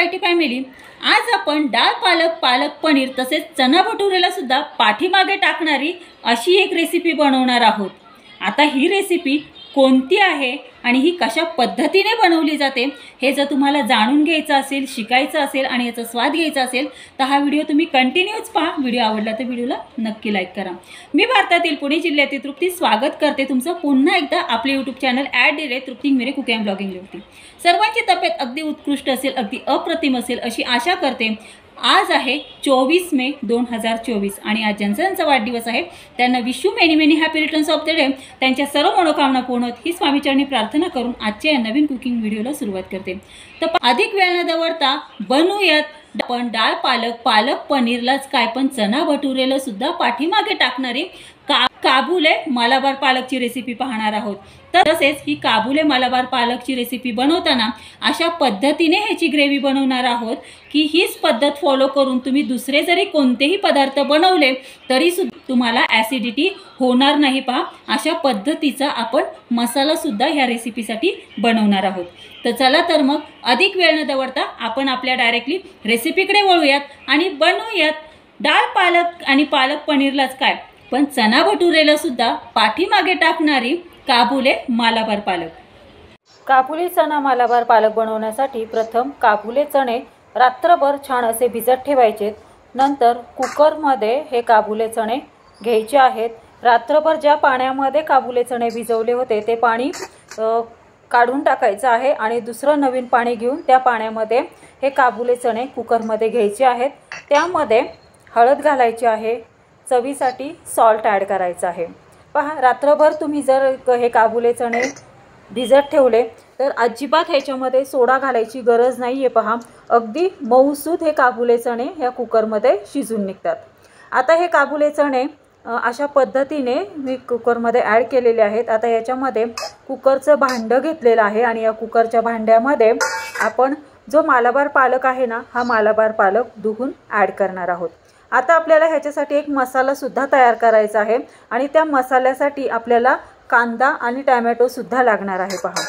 Variety family, आज आपण डाळ पालक, पालक पनीर तसेच चना भटुरेला सुद्धा पाठीमागे टाकणारी अशी एक रेसिपी बनवणार आहोत। आता ही रेसिपी कोणती आहे आणि ही कशा पद्धतीने बनवली जाते हे जर तुम्हाला जाणून घ्यायचं असेल, शिकायचं असेल आणि याचा स्वाद घ्यायचा असेल तर हा व्हिडिओ तुम्ही कंटिन्यूच पहा। व्हिडिओ आवडला तर व्हिडिओला नक्की लाईक करा। मी भारतातील पुणे जिल्ह्यातील तृप्ती स्वागत करते तुमचं पुन्हा एकदा आपले यूट्यूब चॅनल @तृप्ती मेरे कुकिंग एंड ब्लॉगिंग वरती। सर्वांची तब्येत अगदी उत्कृष्ट असेल, अगदी अप्रतिम असेल अशी आशा करते। आज आहे 24 मे 2024 आणि आज ज्यांचा वाढदिवस आहे त्यांना wish you many many happy returns of the day. त्यांच्या सर्व मनोकामना पूर्ण होत ही स्वामीचरणी प्रार्थना करून आजच्या या नवीन कुकिंग व्हिडिओला सुरुवात करते। तर अधिक वेळ न दवडता बनवूयात आपण डाळ पालक, पालक पनीरलाच काय पण चना भटुरेला सुद्धा पाठीमागे टाकणारी काबुले मलाबार पालकची रेसिपी पाहणार आहोत। तसेच ही काबुले मलाबार पालकची रेसिपी बनवताना अशा पद्धतीने ह्याची ग्रेव्ही बनवणार आहोत की हीच पद्धत फॉलो करून तुम्ही दुसरे जरी कोणतेही पदार्थ बनवले तरी सुद्धा तुम्हाला ॲसिडिटी होणार नाही। पहा अशा पद्धतीचा आपण मसाला सुद्धा ह्या रेसिपीसाठी बनवणार आहोत। तर चला तर मग अधिक वेळ न दवडता आपण आपल्या डायरेक्टली रेसिपीकडे वळूयात आणि बनवूयात डाळ पालक आणि पालक पनीरलाच काय पण चना भटुरेला सुद्धा पाठीमागे टाकणारी काबुले मलाबार पालक। काबुली चना मलाबार पालक बनवण्यासाठी प्रथम काबुले चणे रात्रभर छान असे भिजत ठेवायचे। नंतर कुकरमध्ये हे काबुले चणे घ्यायचे आहेत। रात्रभर ज्या पाण्यामध्ये काबुले चणे भिजवले होते ते पाणी काढून टाकायचं आहे आणि दुसरं नवीन पाणी घेऊन त्या पाण्यामध्ये हे काबुले चणे कुकरमध्ये घ्यायचे आहेत। त्यामध्ये हळद घालायची आहे, चवीसाठी सॉल्ट ॲड करायचं आहे। पहा रात्रभर तुम्ही जर हे काबुले चणे भिजत ठेवले तर अजिबात ह्याच्यामध्ये सोडा घालायची गरज नाही आहे। पहा अगदी मऊसूत हे काबुले चणे ह्या कुकरमध्ये शिजून निघतात। आता हे काबुले चणे अशा पद्धतीने मी कुकरमध्ये ॲड केलेले आहेत। आता याच्यामध्ये कुकरचं भांडं घेतलेलं आहे आणि या कुकरच्या भांड्यामध्ये आपण जो मलाबार पालक आहे ना हा मलाबार पालक धुवून ॲड करणार आहोत। आता आपल्याला ह्याच्यासाठी एक मसाला सुद्धा तयार करायचा आहे आणि त्या मसाल्यासाठी आपल्याला कांदा आणि टोमॅटो सुद्धा लागणार आहे। पहा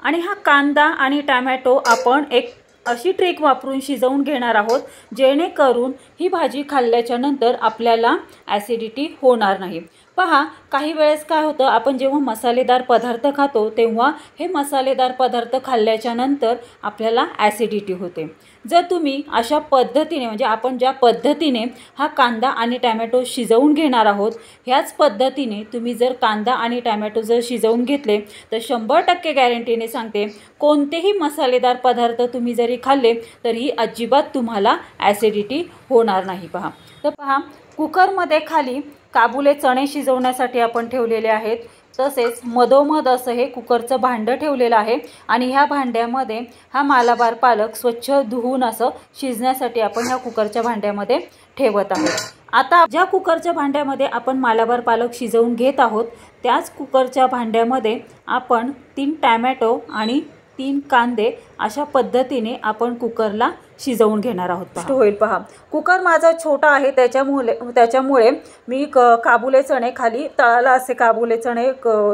आणि हा कांदा आणि टोमॅटो आपण एक अशी ट्रिक वापरून शिजवून घेणार आहोत जेणेकरून ही भाजी खाल्ल्याच्या नंतर आपल्याला ॲसिडिटी होणार नाही। पहा काही वेळेस काय होतं, आपण जेव्हा मसालेदार पदार्थ खातो तेव्हा हे मसालेदार पदार्थ खाल्ल्याच्या नंतर आपल्याला ॲसिडिटी होते। जर तुम्ही अशा पद्धतीने म्हणजे आपण ज्या पद्धतीने हा कांदा आणि टोमॅटो शिजवून घेणार आहोत ह्याच पद्धतीने तुम्ही जर कांदा आणि टोमॅटो जर शिजवून घेतले तर 100% गॅरंटीने सांगते कोणतेही मसालेदार पदार्थ तुम्ही जरी खाल्ले तरीही अजिबात तुम्हाला ॲसिडिटी होणार नाही। पहा तर पहा कुकरमध्ये खाली काबुले चणे शिजवण्यासाठी आपण ठेवलेले आहेत। तसेच मधोमध असं हे कुकरचं भांडं ठेवलेलं आहे आणि ह्या भांड्यामध्ये हा मलाबार पालक स्वच्छ धुवून असं शिजण्यासाठी आपण ह्या कुकरच्या भांड्यामध्ये ठेवत आहोत। आता ज्या कुकरच्या भांड्यामध्ये आपण मलाबार पालक शिजवून घेत आहोत त्याच कुकरच्या भांड्यामध्ये आपण 3 टोमॅटो आणि 3 कांदे अशा पद्धतीने आपण कुकरला शिजवून घेणार आहोत। होईल पहा कुकर माझा छोटा आहे त्याच्यामुळे मी काबुले चणे खाली तळाला असे काबुले चणे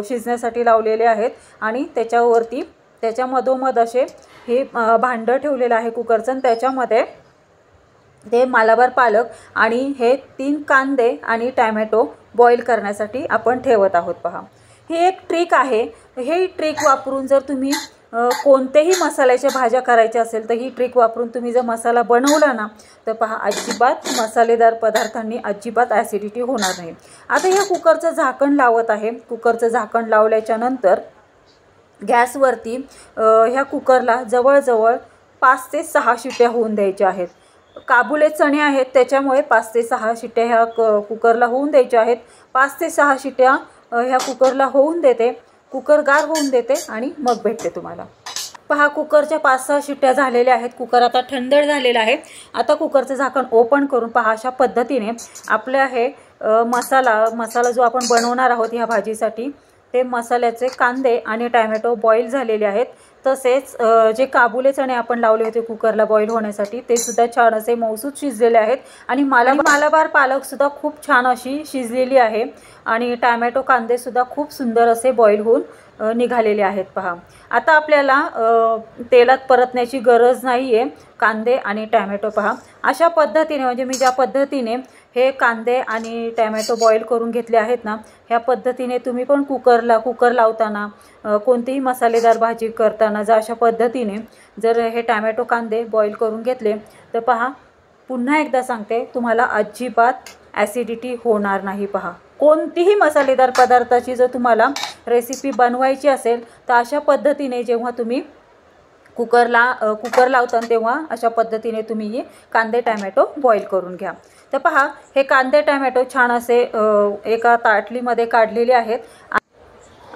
शिजण्यासाठी लावलेले आहेत आणि त्याच्यावरती त्याच्या मधोमध असे हे भांडं ठेवलेलं आहे कुकरचं। त्याच्यामध्ये ते मलाबार पालक आणि हे 3 कांदे आणि टोमॅटो बॉईल करण्यासाठी आपण ठेवत आहोत। पहा ही एक ट्रिक आहे। हे ट्रिक वापरून जर तुम्ही कोणतेही मसाल्याच्या भाज्या करायच्या असेल तर ही ट्रिक वापरून तुम्ही जर मसाला बनवला ना तर पहा अजिबात मसालेदार पदार्थांनी अजिबात ॲसिडिटी होणार नाही। आता या कुकरचं झाकण लावत आहे। कुकरचं झाकण लावल्याच्या नंतर गॅसवरती ह्या कुकरला जवळजवळ 5 ते 6 शिट्ट्या होऊन द्यायच्या आहेत। काबुले चणे आहेत त्याच्यामुळे 5 ते 6 शिट्ट्या ह्या कुकरला होऊन द्यायच्या आहेत। 5 ते 6 शिट्ट्या ह्या कुकरला होऊन देते, कुकर गार होऊन देते आणि मग भेटते तुम्हाला। पहा कुकरच्या 5-6 शिट्ट्या झालेल्या आहेत। कुकर आता थंड झालेला आहे। आता कुकरचं झाकण ओपन करून पहा अशा पद्धतीने आपल्या हे मसाला जो आपण बनवणार आहोत ह्या भाजीसाठी ते मसाल्याचे कांदे आणि टॅमॅटो बॉईल झालेले आहेत। तसेच जे काबुले चणे आपण लावले होते कुकरला बॉईल होण्यासाठी ते सुद्धा छान असे मऊसूत शिजलेले आहेत आणि मालाबार पालकसुद्धा खूप छान अशी शिजलेली आहे आणि टॅमॅटो कांदे सुद्धा खूप सुंदर असे बॉईल होऊन निघालेले आहेत। पहा आता आपल्याला तेलात परतण्याची गरज नाही आहे। कांदे आणि टॅमॅटो पहा अशा पद्धतीने म्हणजे मी ज्या पद्धतीने हे कांदे आणि टॅमॅटो बॉईल करून घेतले आहेत ना, ह्या पद्धतीने तुम्ही पण कुकर लावताना कोणतीही मसालेदार भाजी करताना जर अशा पद्धतीने जर हे टॅमॅटो कांदे बॉईल करून घेतले तर पहा पुन्हा एकदा सांगते तुम्हाला अजिबात ॲसिडिटी होणार नाही। पहा कोणतीही मसालेदार पदार्थाची जर तुम्हाला रेसिपी बनवायची असेल तर अशा पद्धतीने जेव्हा तुम्ही कुकर लावता तेव्हा अशा पद्धतीने तुम्ही हे कांदे टॅमॅटो बॉईल करून घ्या। तर पहा हे कांदे टॅमॅटो छान असे एका ताटलीमध्ये काढलेले आहेत।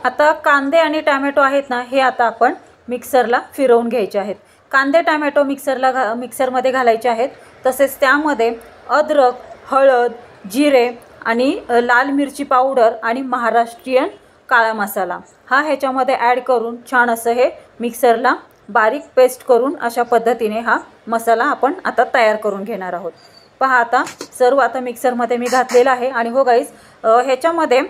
आता कांदे आणि टॅमॅटो आहेत ना, हे आता आपण मिक्सरला फिरवून घ्यायचे आहेत। कांदे टॅमॅटो मिक्सरमध्ये घालायचे आहेत। तसेच त्यामध्ये अद्रक, हळद, जिरे आणि लाल मिरची पावडर आणि महाराष्ट्रीयन काळा मसाला हा ह्याच्यामध्ये ॲड करून छान असं हे मिक्सरला बारीक पेस्ट करून अशा पद्धतीने हा मसाला आपण आता तयार करून घेणार आहोत। पहा आता सर्व आता मिक्सरमध्ये मी घातलेला आहे आणि हो गाईस ह्याच्यामध्ये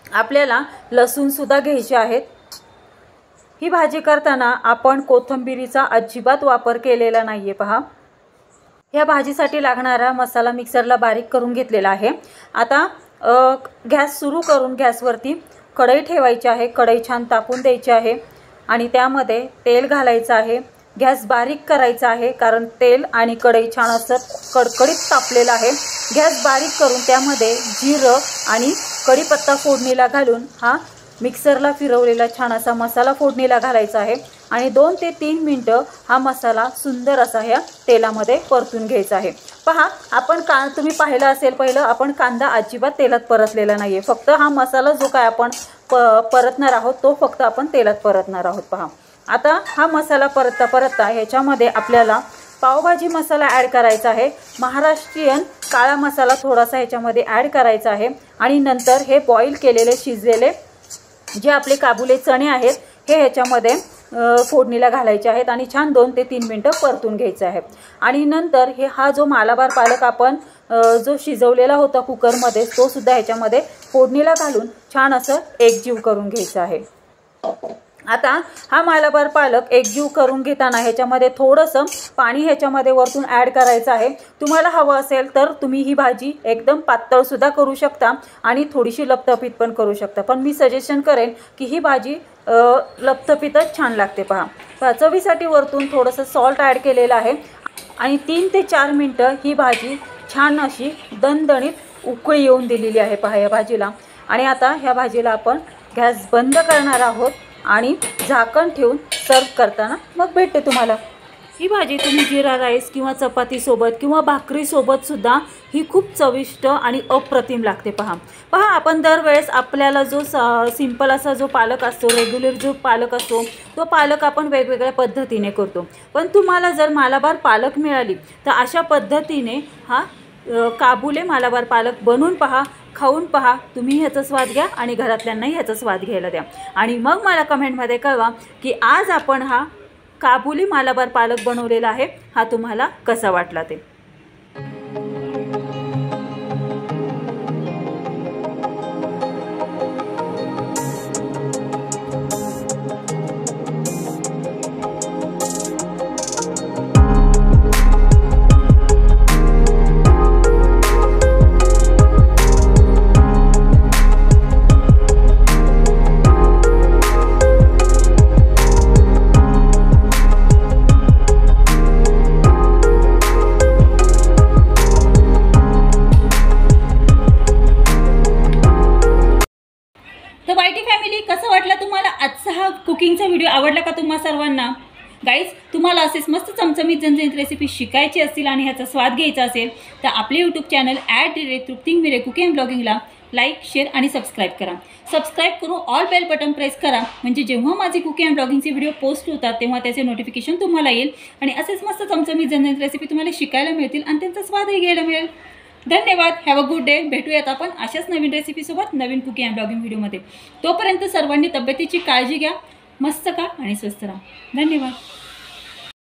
आपल्याला लसूणसुद्धा घ्यायचे आहेत। ही भाजी करताना आपण कोथिंबीरीचा अजिबात वापर केलेला नाही आहे। पहा ह्या भाजीसाठी लागणारा मसाला मिक्सरला बारीक करून घेतलेला आहे। आता गॅस सुरू करून गॅसवरती कढई ठेवायची आहे। कढई छान तापून द्यायची आहे आणि त्यामध्ये तेल घालायचं आहे। गॅस बारीक करायचा आहे कारण तेल आणि कढई छान असं कडकडीत तापलेलं आहे। गॅस बारीक करून त्यामध्ये जिरं आणि कढीपत्ता फोडणीला घालून हा मिक्सरला फिरवलेला छान असा मसाला फोडणीला घालायचा आहे आणि 2 ते 3 मिनिटं हा मसाला सुंदर असा ह्या तेलामध्ये परतून घ्यायचा आहे। पहा आपण तुम्ही पाहिलं असेल पहिलं आपण कांदा अजिबात तेलात परतलेला नाही आहे। फक्त हा मसाला जो काय आपण परतणार आहोत तो फक्त आपण तेलात परतणार आहोत। पहा आता हा मसाला परतता ह्याच्यामध्ये आपल्याला पावभाजी मसाला ॲड करायचा आहे। महाराष्ट्रीयन काळा मसाला थोडासा ह्याच्यामध्ये ॲड करायचा आहे आणि नंतर हे बॉईल केलेले शिजलेले जे आपले काबुले चणे आहेत हे ह्याच्यामध्ये फोडणीला घालायचे आहेत आणि छान 2 ते 3 मिनिटं परतून घ्यायचे आहे आणि नंतर हा जो मालाबार पालक आपण जो शिजवलेला होता कुकरमध्ये तो सुद्धा ह्याच्यामध्ये फोडणीला घालून छान असं एकजीव करून घ्यायचं आहे। आता हा मालाबार पालक एकजीव करून घेताना ह्याच्यामध्ये थोडंसं पाणी ह्याच्यामध्ये वरतून ॲड करायचं आहे। तुम्हाला हवं असेल तर तुम्ही ही भाजी एकदम पातळसुद्धा करू शकता आणि थोडीशी लपतपीत पण करू शकता, पण मी सजेशन करेन की ही भाजी लपतपीतच छान लागते। पहा चवीसाठी वरतून थोडंसं सॉल्ट ॲड केलेलं आहे आणि 3 ते 4 मिनिटं ही भाजी छान अशी दणदणीत उकळी येऊन दिलेली आहे। पहा या भाजीला आणि आता ह्या भाजीला आपण गॅस बंद करणार आहोत आणि झाकण ठेवून सर्व करताना मग भेटते तुम्हाला। ही भाजी तुम्ही जिरा राईस किंवा चपातीसोबत किंवा भाकरीसोबतसुद्धा ही खूप चविष्ट आणि अप्रतिम लागते। पहा आपण दरवेळेस आपल्याला जो सिंपल असा जो पालक असतो रेग्युलर जो पालक असतो तो पालक आपण वेगवेगळ्या पद्धतीने करतो, पण तुम्हाला जर मालाबार पालक मिळाली तर अशा पद्धतीने हा काबुले मालाबार पालक बनवून पहा, खाऊन पहा, तुम्ही ह्याचा स्वाद घ्या आणि घरातल्यांनाही ह्याचा स्वाद घ्यायला द्या आणि मग मला कमेंटमध्ये कळवा की आज आपण हा काबुली मालाबार पालक बनवलेला आहे हा तुम्हाला कसा वाटला ते। तर वाईटी फॅमिली कसं वाटलं तुम्हाला आजचा हा कुकिंगचा व्हिडिओ आवडला का तुम्हा सर्वांना? गाईज तुम्हाला असेच मस्त चमचमीत झणझणीत रेसिपी शिकायची असतील आणि ह्याचा स्वाद घ्यायचा असेल तर आपले YouTube channel @Trupti cooking and ब्लॉगिंगला लाईक शेअर आणि सबस्क्राईब करा। सबस्क्राईब करून ऑल बेल बटन प्रेस करा म्हणजे जेव्हा माझे कुकिंग अँड ब्लॉगिंगचे व्हिडिओ पोस्ट होतात तेव्हा त्याचे नोटिफिकेशन तुम्हाला येईल आणि असेच मस्त चमचमीत झणझणीत रेसिपी तुम्हाला शिकायला मिळतील आणि त्यांचा स्वादही घ्यायला मिळेल। धन्यवाद. Have a good day. भेटूयात आपण अशाच नवीन रेसिपीसोबत नवीन कुकिंग अँड ब्लॉगिंग व्हिडिओमध्ये. तोपर्यंत सर्वांनी तब्येतीची काळजी घ्या, मस्त खा आणि स्वस्थ राहा. धन्यवाद.